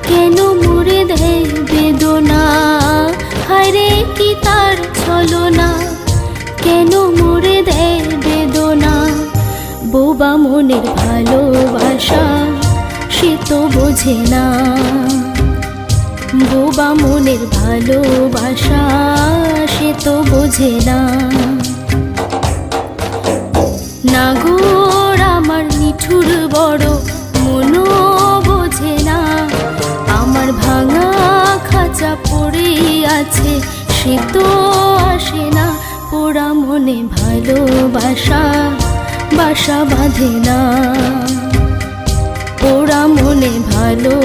কেন মুড়ে দেয় বেদনা, হায়রে কি তার ছলনা, কেন মুড়ে দেয় বেদনা। বোবা মনের ভালোবাসা সে তো বোঝে না, বোবা মনের ভালোবাসা সে তো বোঝে না। নাগর আমার নিঠুর বড়, মনও বোঝে না, আমার ভাঙা খাঁচা পড়ে আছে সে তো আসে না। পোড়া মনে ভালোবাসা বাসা বাঁধে না, পোড়া মনে ভালো